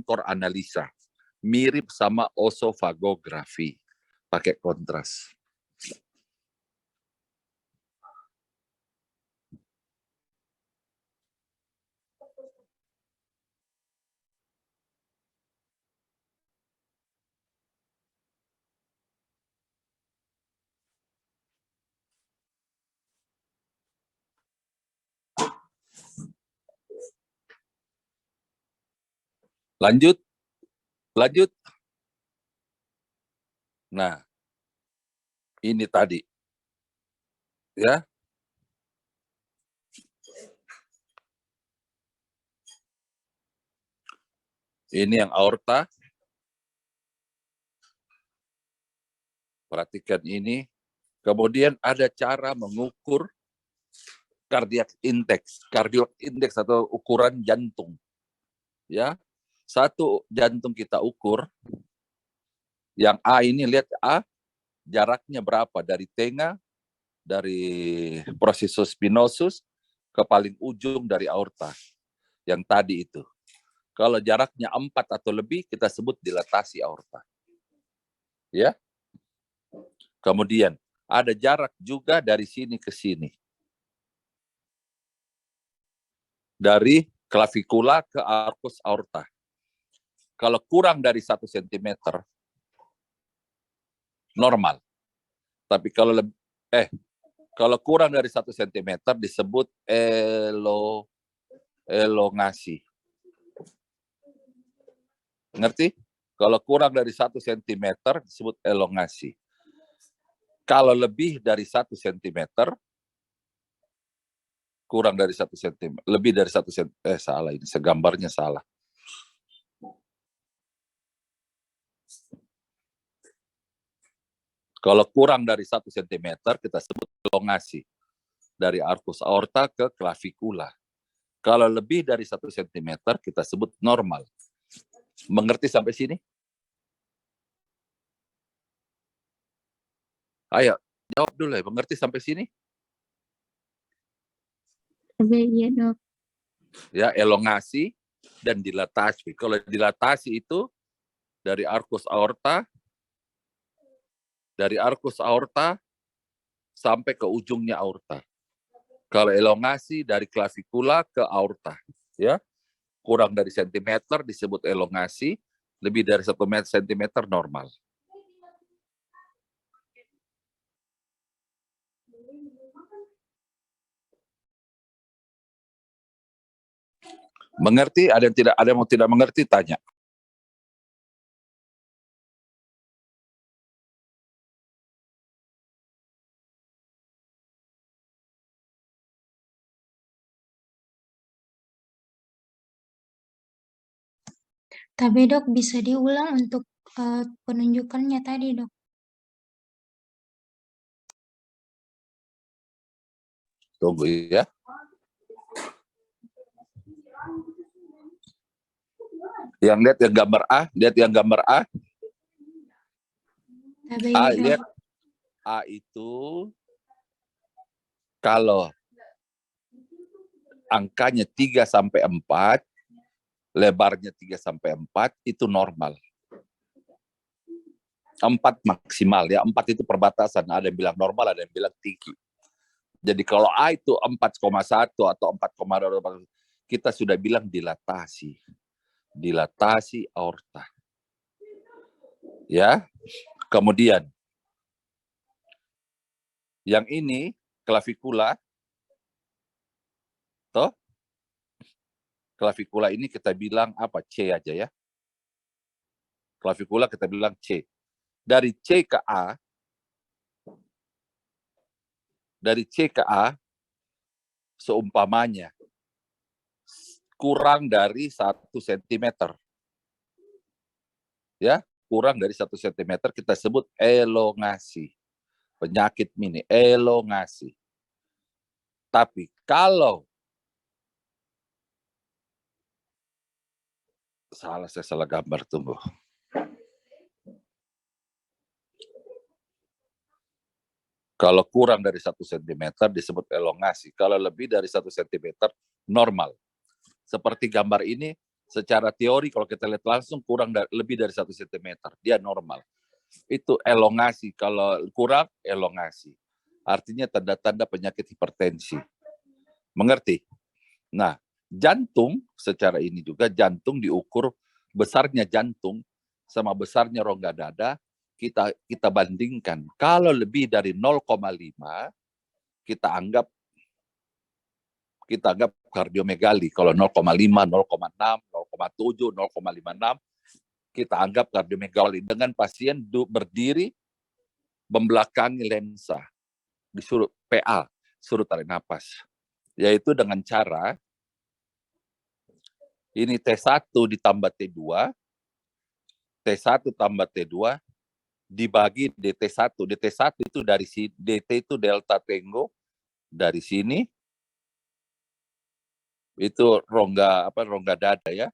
monitor analisa. Mirip sama osofagografi. Pakai kontras. Lanjut. Nah, ini tadi. Ya. Ini yang aorta. Perhatikan ini. Kemudian ada cara mengukur cardiac index atau ukuran jantung. Ya. Satu jantung kita ukur. Yang A ini, lihat A, jaraknya berapa dari tengah, dari processus spinosus ke paling ujung dari aorta. Yang tadi itu. Kalau jaraknya 4 atau lebih, kita sebut dilatasi aorta. Ya. Kemudian, ada jarak juga dari sini ke sini. Dari klavikula ke arcus aorta. Kalau kurang dari 1 cm, normal. Tapi kalau kurang dari 1 cm disebut elongasi. Ngerti? Kalau kurang dari 1 cm disebut elongasi. Kalau lebih dari 1 cm, kurang dari 1 cm, lebih dari 1 cm, salah ini, segambarnya salah. Kalau kurang dari 1 cm, kita sebut elongasi. Dari arcus aorta ke klavikula. Kalau lebih dari 1 cm, kita sebut normal. Mengerti sampai sini? Ayo, jawab dulu ya. Mengerti sampai sini? Iya, Dok. Ya, elongasi dan dilatasi. Kalau dilatasi itu dari arcus aorta sampai ke ujungnya aorta. Kalau elongasi dari klavikula ke aorta, ya. Kurang dari sentimeter disebut elongasi, lebih dari 1 cm normal. Mengerti? Ada yang tidak mengerti, tanya. Tapi Dok, bisa diulang untuk penunjukannya tadi, Dok. Tunggu ya. Yang lihat yang gambar A, Tapi A, Dok. lihat A itu kalau angkanya 3 sampai 4, lebarnya 3 sampai 4 itu normal. 4 maksimal ya, 4 itu perbatasan, ada yang bilang normal, ada yang bilang tinggi. Jadi kalau A itu 4,1 atau 4,2, kita sudah bilang dilatasi. Dilatasi aorta. Ya. Kemudian yang ini klavikula. Toh? Klavikula ini kita bilang apa? C aja ya. Klavikula kita bilang C. Dari C ke A, seumpamanya kurang dari 1 cm. Ya, kurang dari 1 cm kita sebut elongasi. Penyakit mini, elongasi. Tapi kalau saya salah gambar, tunggu. Kalau kurang dari 1 cm disebut elongasi. Kalau lebih dari 1 cm normal. Seperti gambar ini, Secara teori kalau kita lihat langsung lebih dari 1 cm, dia normal. Itu elongasi, kalau kurang elongasi. Artinya tanda-tanda penyakit hipertensi. Mengerti? Nah, jantung secara ini juga, jantung diukur besarnya jantung sama besarnya rongga dada, kita bandingkan. Kalau lebih dari 0,5, kita anggap kardiomegali. Kalau 0,5, 0,6, 0,7, 0,56, kita anggap kardiomegali. Dengan pasien berdiri membelakangi lensa, disuruh PA, suruh tarik napas. Yaitu dengan cara ini T1 ditambah T2, T1 tambah T2 dibagi DT1. DT1 itu dari sini, DT itu delta tango, dari sini itu rongga dada ya.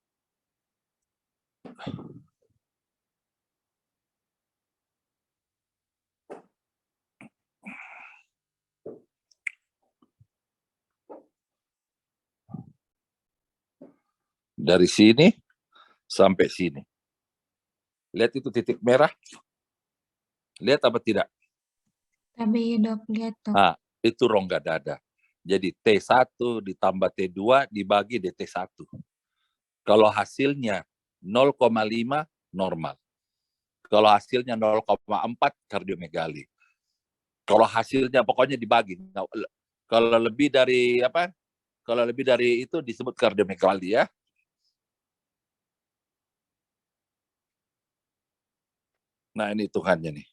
Dari sini sampai sini. Lihat itu titik merah? Lihat apa tidak? Tapi dok, lihat dok. Nah, itu rongga dada. Jadi T1 ditambah T2 dibagi DT1. Kalau hasilnya 0,5 normal. Kalau hasilnya 0,4 kardiomegali. Kalau hasilnya pokoknya dibagi. Kalau lebih dari Kalau lebih dari itu disebut kardiomegali ya. Nah, ini hitungannya nih.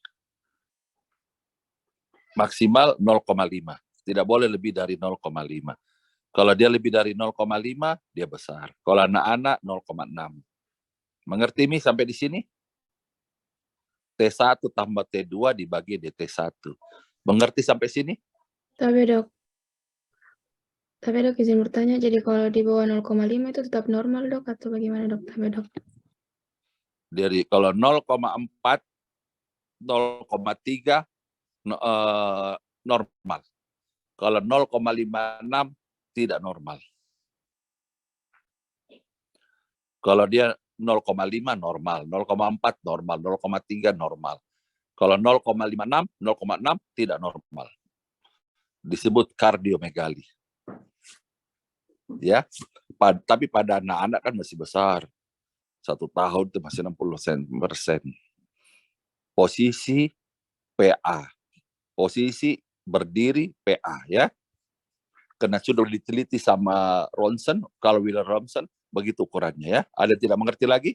Maksimal 0,5. Tidak boleh lebih dari 0,5. Kalau dia lebih dari 0,5, dia besar. Kalau anak-anak 0,6. Mengerti Mi sampai di sini? T1 tambah T2 dibagi DT1. Mengerti sampai sini? Tapi dok, izin bertanya, jadi kalau di bawah 0,5 itu tetap normal dok atau bagaimana dok? Tapi dok. Jadi kalau 0,4, 0,3 normal. Kalau 0,56 tidak normal. Kalau dia 0,5 normal, 0,4 normal, 0,3 normal. Kalau 0,56, 0,6 tidak normal. Disebut kardiomegali. Ya, tapi pada anak-anak kan masih besar. 1 tahun itu masih 60%. Posisi PA. Posisi berdiri PA ya. Karena sudah diteliti sama Ronson, kalau Wheeler Ronson, begitu ukurannya ya. Ada tidak mengerti lagi?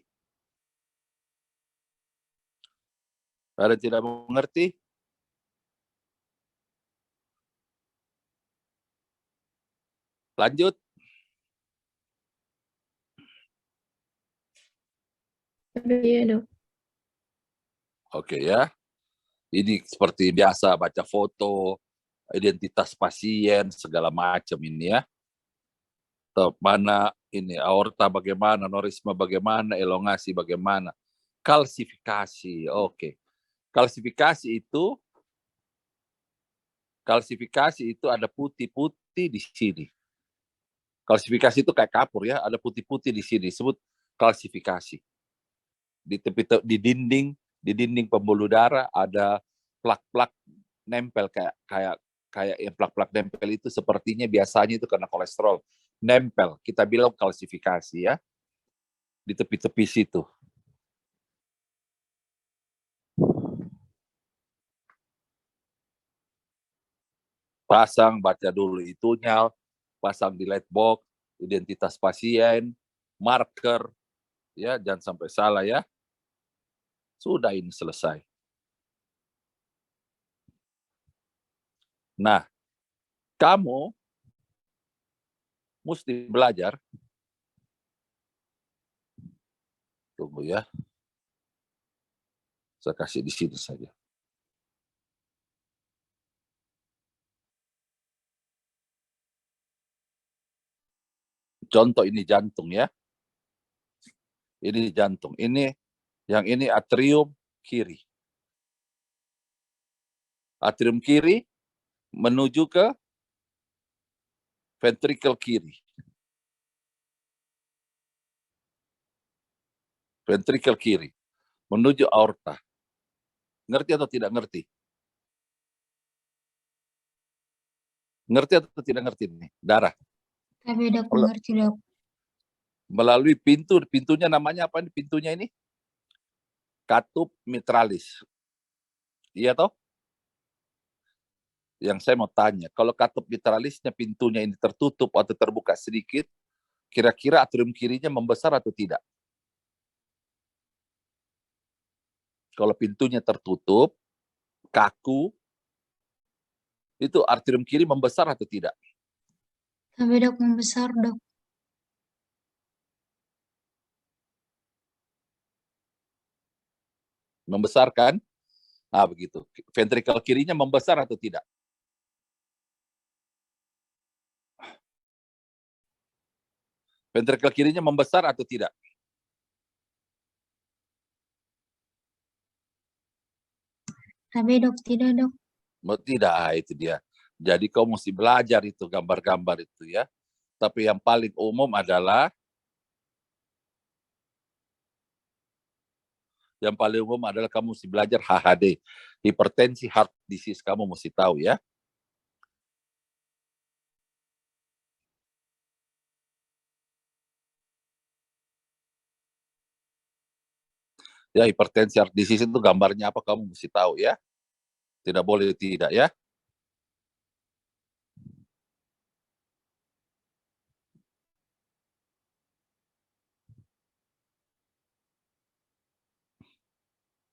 Ada tidak mengerti? Lanjut. Iya dok. Oke ya. Ini seperti biasa baca foto, identitas pasien, segala macam ini ya. Mana ini aorta bagaimana, aneurysma bagaimana, elongasi bagaimana. Kalsifikasi, oke. Kalsifikasi itu ada putih-putih di sini. Kalsifikasi itu kayak kapur ya, ada putih-putih di sini, disebut kalsifikasi. Di dinding pembuluh darah ada plak-plak nempel kayak yang plak-plak nempel itu sepertinya biasanya itu karena kolesterol nempel. Kita bilang kalsifikasi ya. Di tepi-tepi situ. Pasang, baca dulu itunya, pasang di lightbox, identitas pasien, marker, ya jangan sampai salah ya. Sudah ini selesai. Nah, kamu mesti belajar. Tunggu ya. Saya kasih di sini saja. Contoh ini jantung ya. Ini jantung. Yang ini atrium kiri. Atrium kiri menuju ke ventricle kiri. ventrikel kiri, menuju aorta. Ngerti atau tidak ngerti? Ngerti atau tidak ngerti nih? Darah. Tapi dok, mengerti dok. Melalui pintu, pintunya namanya apa nih pintunya ini? Katup mitralis. Iya toh? Yang saya mau tanya, kalau katup mitralisnya pintunya ini tertutup atau terbuka sedikit, kira-kira atrium kirinya membesar atau tidak? Kalau pintunya tertutup, kaku, itu atrium kiri membesar atau tidak? Tapi dok, membesar dok. Membesar kan? Nah, begitu. Ventrikel kirinya membesar atau tidak? Ventrikel kirinya membesar atau tidak? Tapi dok, tidak dok. Tidak, itu dia. Jadi kau mesti belajar itu gambar-gambar itu ya. Tapi yang paling umum adalah kamu mesti belajar HHD, hipertensi heart disease, kamu mesti tahu ya. Ya, hipertensi heart disease itu gambarnya apa kamu mesti tahu ya. Tidak boleh tidak ya.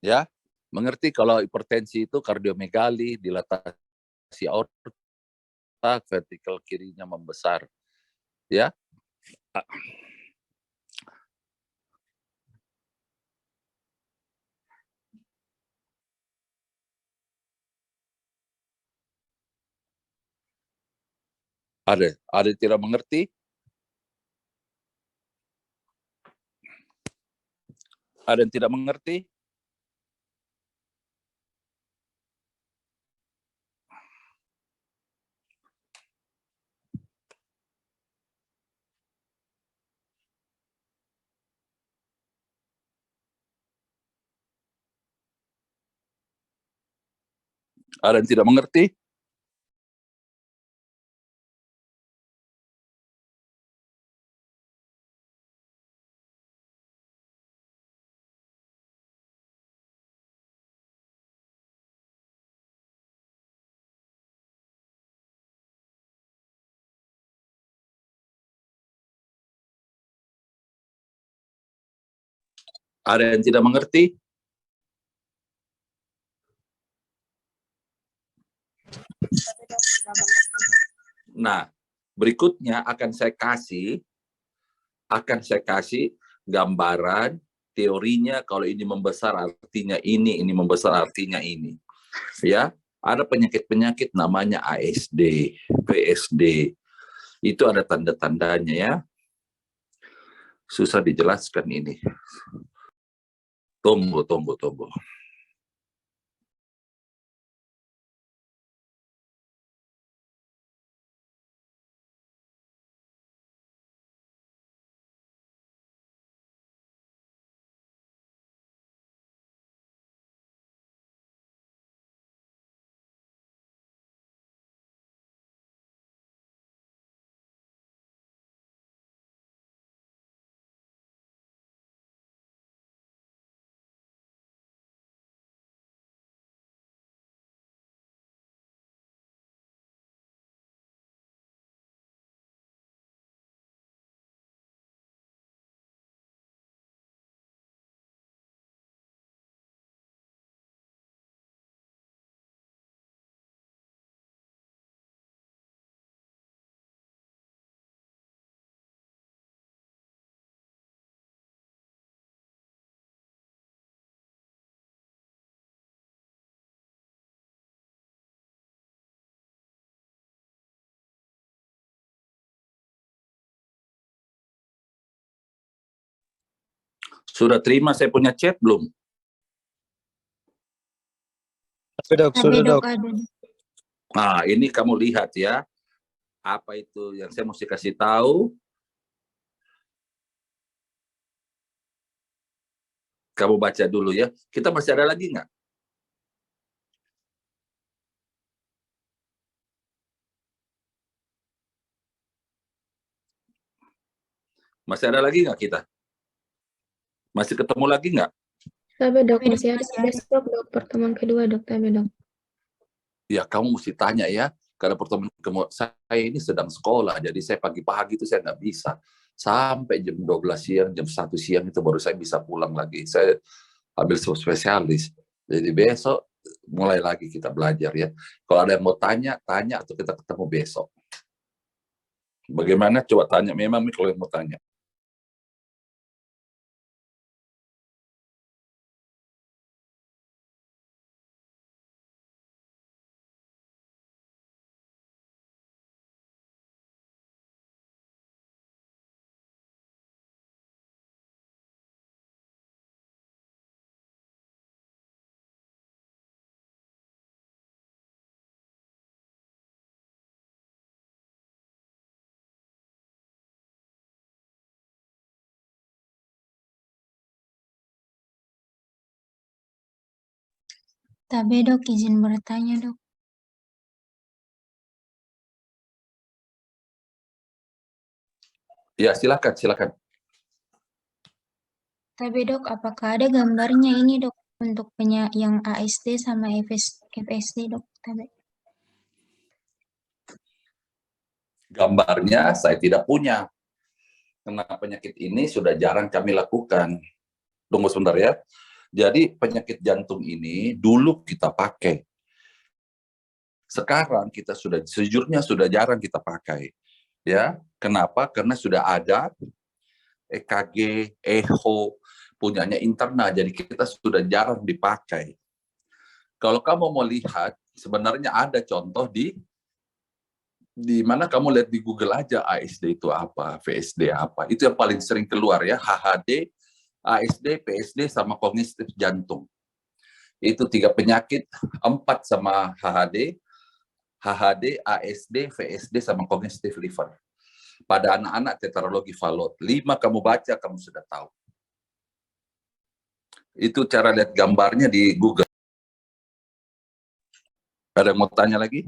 Ya, mengerti kalau hipertensi itu kardiomegali, dilatasi aorta, vertikal kirinya membesar. Ya. Ada yang tidak mengerti? Ada yang tidak mengerti? Ada yang tidak mengerti? Ada yang tidak mengerti? Nah, berikutnya akan saya kasih gambaran teorinya. Kalau ini membesar artinya ini membesar artinya ini. Ya, ada penyakit-penyakit namanya ASD, PSD. Itu ada tanda-tandanya ya. Susah dijelaskan ini. Tunggu. Sudah terima saya punya chat belum? Tapi dok, ada. Nah, ini kamu lihat ya. Apa itu yang saya mesti kasih tahu? Kamu baca dulu ya. Kita masih ada lagi nggak? Masih ada lagi nggak kita? Masih ketemu lagi nggak? Tapi dok, Tapi dok, masih ada masih ada. besok dok, pertemuan kedua dok, tapi dok. Ya, kamu mesti tanya ya. Karena pertemuan saya ini sedang sekolah, jadi saya pagi-pagi itu saya nggak bisa. Sampai jam 12 siang, jam 1 siang itu baru saya bisa pulang lagi. Saya ambil spesialis. Jadi besok mulai lagi kita belajar ya. Kalau ada yang mau tanya, tanya atau kita ketemu besok. Bagaimana? Coba tanya. Memang kalau yang mau tanya. Tapi dok, izin bertanya dok. Ya, silakan, silakan. Tapi dok, apakah ada gambarnya ini dok untuk yang ASD sama FSD dok? Tapi Gambarnya saya tidak punya. Karena penyakit ini sudah jarang kami lakukan. Tunggu sebentar ya. Jadi penyakit jantung ini dulu kita pakai. Sekarang kita sejujurnya sudah jarang kita pakai. Ya, kenapa? Karena sudah ada EKG, echo, punyanya internal, jadi kita sudah jarang dipakai. Kalau kamu mau lihat, sebenarnya ada contoh di mana kamu lihat di Google aja ASD itu apa, VSD apa. Itu yang paling sering keluar ya, HHD, ASD, PSD, sama kognitif jantung. Itu 3 penyakit, 4 sama HHD, ASD, VSD, sama kognitif liver. Pada anak-anak tetralogi Fallot. 5 kamu baca, kamu sudah tahu. Itu cara lihat gambarnya di Google. Ada yang mau tanya lagi?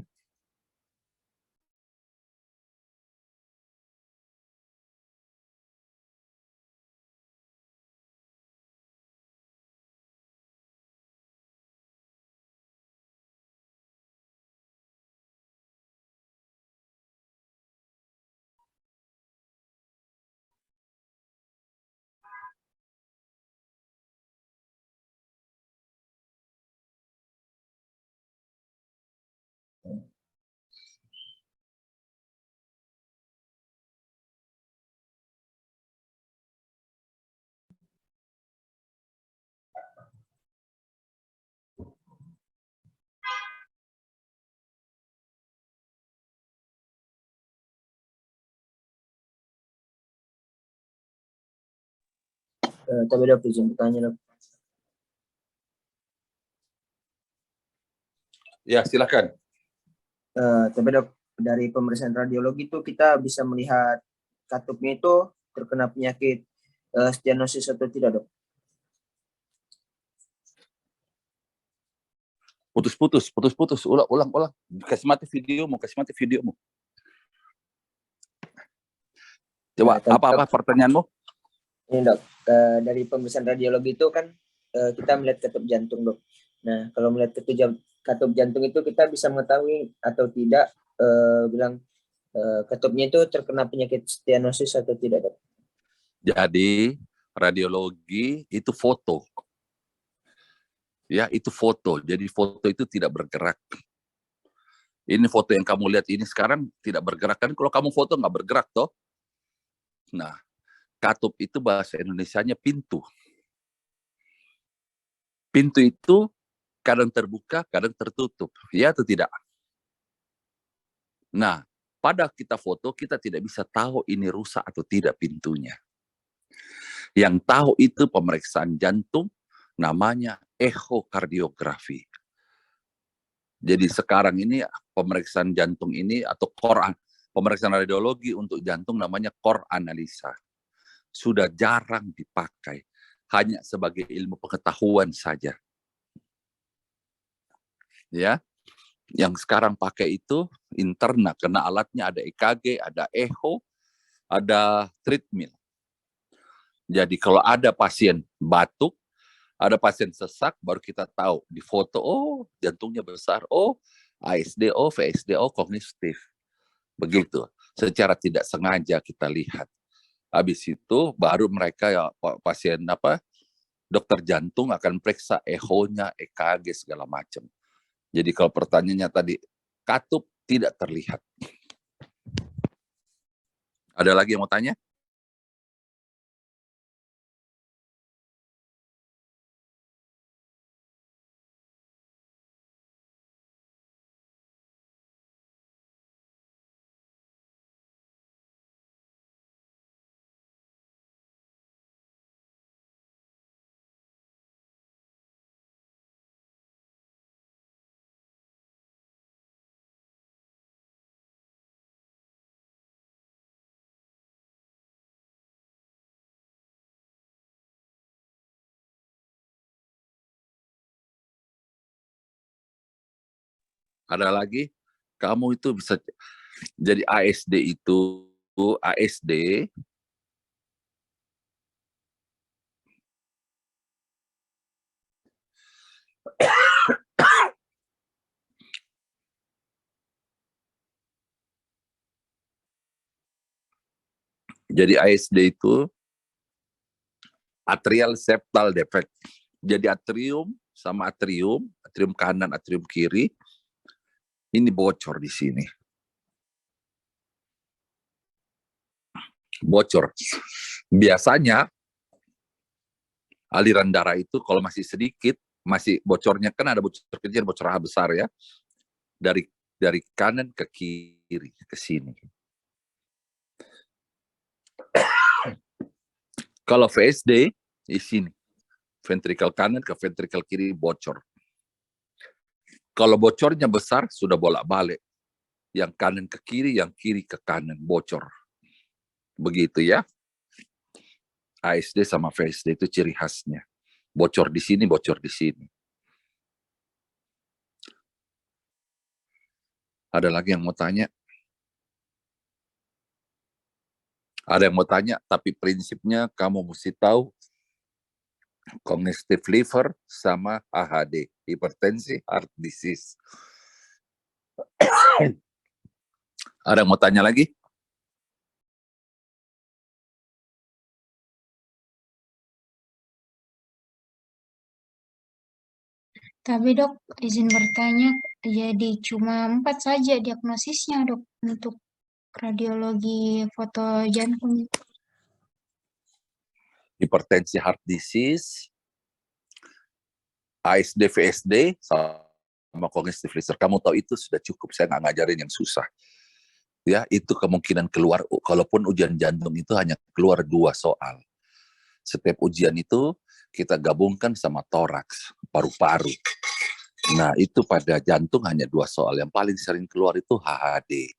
Tapi dok, izin bertanya dok. Ya, silakan. Tapi dok, dari pemeriksaan radiologi itu kita bisa melihat katupnya itu terkena penyakit stenosis atau tidak dok? Putus. Ulang. Kasih mati videomu. Coba, apa pertanyaanmu? Ini dok, dari pemeriksaan radiologi itu kan kita melihat katup jantung dok. Nah, kalau melihat katup jantung itu kita bisa mengetahui atau tidak bilang katupnya itu terkena penyakit stenosis atau tidak dok? Jadi, radiologi itu foto. Ya, itu foto. Jadi foto itu tidak bergerak. Ini foto yang kamu lihat ini sekarang tidak bergerak. Kan kalau kamu foto nggak bergerak toh. Nah, katup itu bahasa Indonesianya pintu. Pintu itu kadang terbuka, kadang tertutup. Ya atau tidak? Nah, pada kita foto, kita tidak bisa tahu ini rusak atau tidak pintunya. Yang tahu itu pemeriksaan jantung, namanya echokardiografi. Jadi sekarang ini pemeriksaan jantung ini atau pemeriksaan radiologi untuk jantung namanya core analisa. Sudah jarang dipakai. hanya sebagai ilmu pengetahuan saja. Ya, yang sekarang pakai itu interna, karena alatnya ada EKG, ada echo, ada treadmill. Jadi kalau ada pasien batuk, ada pasien sesak, baru kita tahu di foto, oh jantungnya besar, oh ASD, oh VSD, oh kognitif. Begitu, secara tidak sengaja kita lihat. Habis itu baru mereka ya pasien dokter jantung akan periksa echo-nya, EKG segala macam. Jadi kalau pertanyaannya tadi, katup tidak terlihat. Ada lagi yang mau tanya? Ada lagi? Kamu itu bisa jadi ASD itu, ASD jadi ASD itu atrial septal defect. Jadi atrium sama atrium kanan, atrium kiri, ini bocor di sini. Bocor. Biasanya aliran darah itu kalau masih sedikit, masih bocornya kan ada bocor kecil, bocor besar ya. Dari kanan ke kiri ke sini. Kalau VSD di sini, ventrikel kanan ke ventrikel kiri bocor. Kalau bocornya besar sudah bolak-balik, yang kanan ke kiri, yang kiri ke kanan bocor. Begitu ya. ASD sama VSD itu ciri khasnya. Bocor di sini, bocor di sini. Ada lagi yang mau tanya? Ada yang mau tanya, tapi prinsipnya kamu mesti tahu cognitive liver sama AHD, hipertensi, heart disease. Ada yang mau tanya lagi? Tapi dok, izin bertanya, jadi cuma 4 saja diagnosisnya dok untuk radiologi foto jantung. Hipertensi, heart disease, ASD, VSD, sama cognitive liver. Kamu tahu itu sudah cukup, saya nggak ngajarin yang susah. Ya, itu kemungkinan keluar, kalaupun ujian jantung itu hanya keluar 2 soal. Setiap ujian itu kita gabungkan sama toraks, paru-paru. Nah, itu pada jantung hanya 2 soal. Yang paling sering keluar itu HHD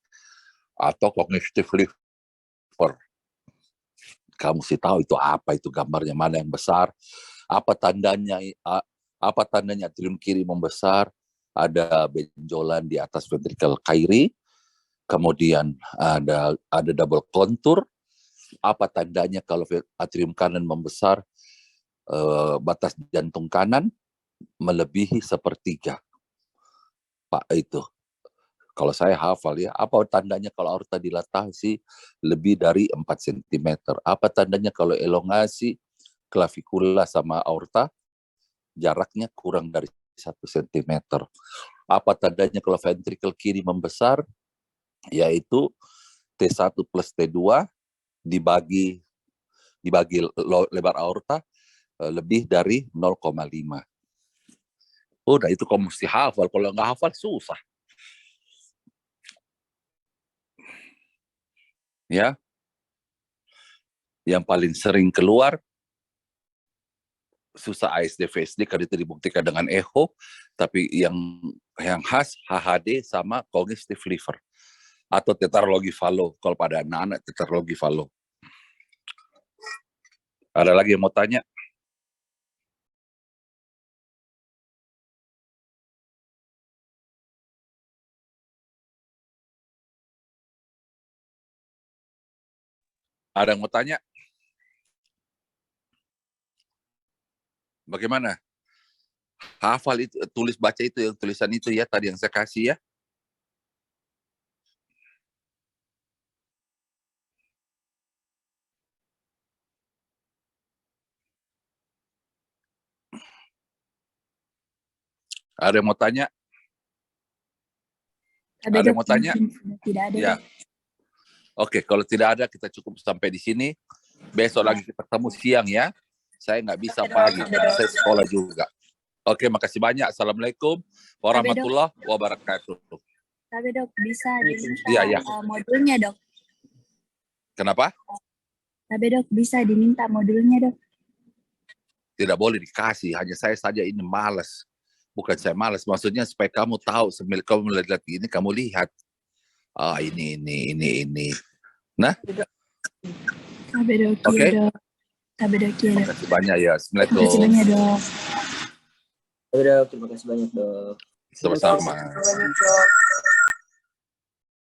atau cognitive liver. Kamu sih tahu itu apa, itu gambarnya mana yang besar, apa tandanya atrium kiri membesar, ada benjolan di atas ventrikel kiri, kemudian ada double kontur. Apa tandanya kalau atrium kanan membesar, batas jantung kanan melebihi 1/3. Pak, itu kalau saya hafal ya. Apa tandanya kalau aorta dilatasi lebih dari 4 cm? Apa tandanya kalau elongasi klavikula sama aorta jaraknya kurang dari 1 cm? Apa tandanya kalau ventrikel kiri membesar? Yaitu T1 plus T2 dibagi lebar aorta lebih dari 0,5. Udah, itu kamu mesti hafal. Kalau nggak hafal susah. Ya, yang paling sering keluar susah ASD, VSD karena itu dibuktikan dengan echo, tapi yang khas HHD sama cognitive liver atau tetralogi Fallot. Kalau pada anak-anak tetralogi Fallot. Ada lagi yang mau tanya? Ada yang mau tanya? Bagaimana? Hafal itu, tulis baca itu, yang tulisan itu ya, tadi yang saya kasih ya. Ada yang mau tanya? Ada yang mau tanya? Tidak ada. Ya. Oke, kalau tidak ada kita cukup sampai di sini. Besok lagi kita ketemu siang ya. Saya nggak bisa pagi karena saya sekolah juga. Oke, makasih banyak. Assalamualaikum warahmatullahi wabarakatuh. Tapi dok, bisa diminta Iya. modulnya dok. Kenapa? Tapi dok, bisa diminta modulnya dok. Tidak boleh dikasih. Hanya saya saja ini malas. Bukan saya malas. Maksudnya supaya kamu tahu. Sambil kamu melihat ini, kamu lihat. Ah, ini. Nah, Tapi dok, Oke. dok. Tapi dok, terima kasih banyak ya. Terima kasih Assalamualaikum. banyak dok. Dok, terima kasih banyak dok. Sama-sama. Terima kasih banyak, Dok.